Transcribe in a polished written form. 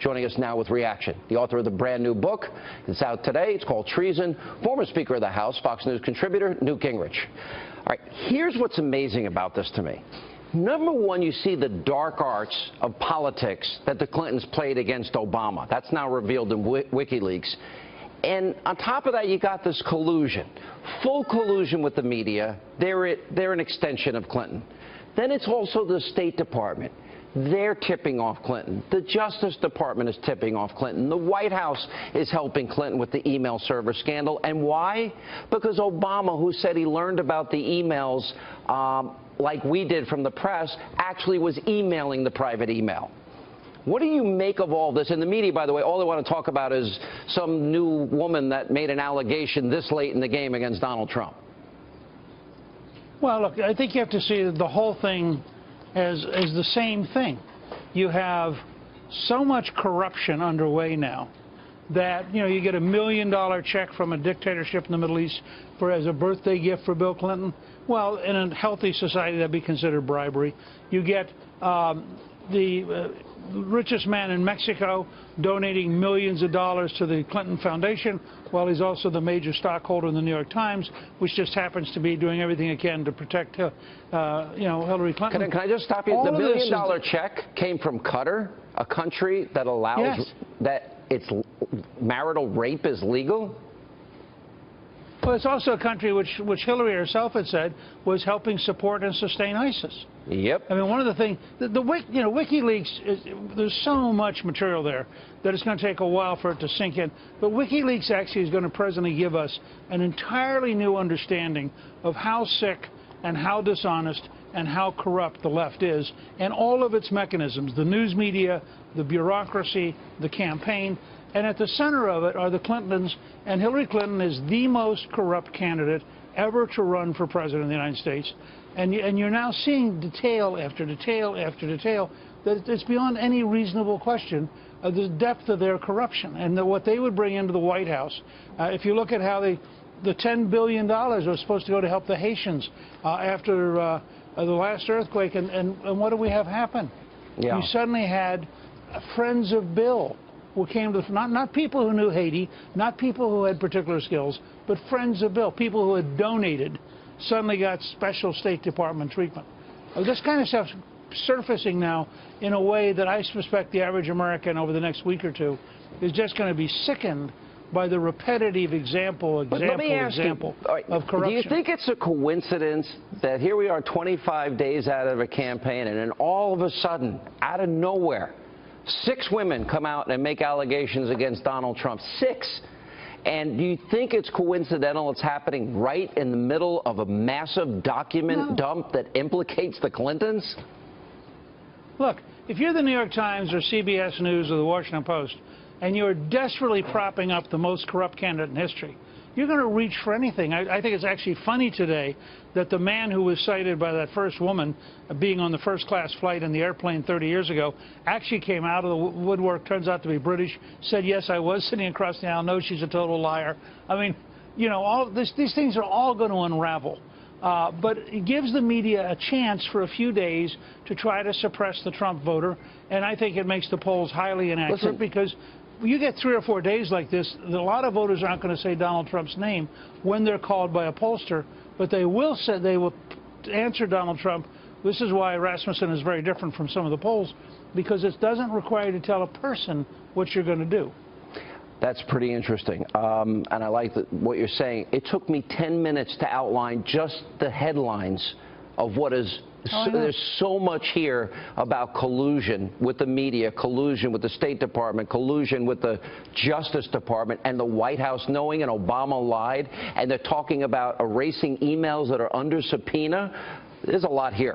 joining us now with reaction. The author of the brand new book. It's out today. It's called Treason. Former Speaker of the House, Fox News contributor Newt Gingrich. All right, here's what's amazing about this to me. Number one, you see the dark arts of politics that the Clintons played against Obama. That's now revealed in WikiLeaks. And on top of that, you got this collusion, full collusion with the media. They're an extension of Clinton. Then it's also the State Department. They're tipping off Clinton. The Justice Department is tipping off Clinton. The White House is helping Clinton with the email server scandal. And why? Because Obama, who said he learned about the emails like we did from the press, actually was emailing the private email. What do you make of all this? And the media, by the way, all they want to talk about is some new woman that made an allegation this late in the game against Donald Trump. Well, look, I think you have to see the whole thing as the same thing. You have so much corruption underway now that, you know, you get $1 million check from a dictatorship in the Middle East as a birthday gift for Bill Clinton. Well, in a healthy society, that'd be considered bribery. You get the richest man in Mexico donating millions of dollars to the Clinton Foundation, while he's also the major stockholder in the New York Times, which just happens to be doing everything it can to protect, Hillary Clinton. Can I just stop you? The $1 million check came from Qatar, a country that allows that its marital rape is legal. Well, it's also a country which Hillary herself had said was helping support and sustain ISIS. Yep. I mean, one of the things, WikiLeaks, there's so much material there that it's going to take a while for it to sink in. But WikiLeaks actually is going to presently give us an entirely new understanding of how sick and how dishonest and how corrupt the left is, and all of its mechanisms, the news media, the bureaucracy, the campaign. And at the center of it are the Clintons, and Hillary Clinton is the most corrupt candidate ever to run for president of the United States. And you're now seeing detail after detail after detail that it's beyond any reasonable question of the depth of their corruption and what they would bring into the White House. If you look at how the $10 billion was supposed to go to help the Haitians after the last earthquake, and what do we have happen? Yeah. You suddenly had friends of Bill, who came to not people who knew Haiti, not people who had particular skills, but friends of Bill, people who had donated, suddenly got special State Department treatment. This kind of stuff's surfacing now in a way that I suspect the average American over the next week or two is just going to be sickened by the repetitive example of corruption. Do you think it's a coincidence that here we are 25 days out of a campaign, and then all of a sudden, out of nowhere, 6 women come out and make allegations against Donald Trump? 6. And do you think it's coincidental it's happening right in the middle of a massive document dump that implicates the Clintons? Look, if you're the New York Times or CBS News or the Washington Post, and you're desperately propping up the most corrupt candidate in history, you're going to reach for anything. I think it's actually funny today that the man who was cited by that first woman being on the first-class flight in the airplane 30 years ago actually came out of the woodwork, turns out to be British, said, yes, I was sitting across the aisle, no, she's a total liar. I mean, you know, these things are all going to unravel. But it gives the media a chance for a few days to try to suppress the Trump voter, and I think it makes the polls highly inaccurate because you get 3 or 4 days like this, a lot of voters aren't going to say Donald Trump's name when they're called by a pollster, but they will answer Donald Trump. This is why Rasmussen is very different from some of the polls, because it doesn't require you to tell a person what you're going to do. That's pretty interesting, and I like what you're saying. It took me 10 minutes to outline just the headlines of what is. There's so much here about collusion with the media, collusion with the State Department, collusion with the Justice Department, and the White House knowing, and Obama lied, and they're talking about erasing emails that are under subpoena. There's a lot here.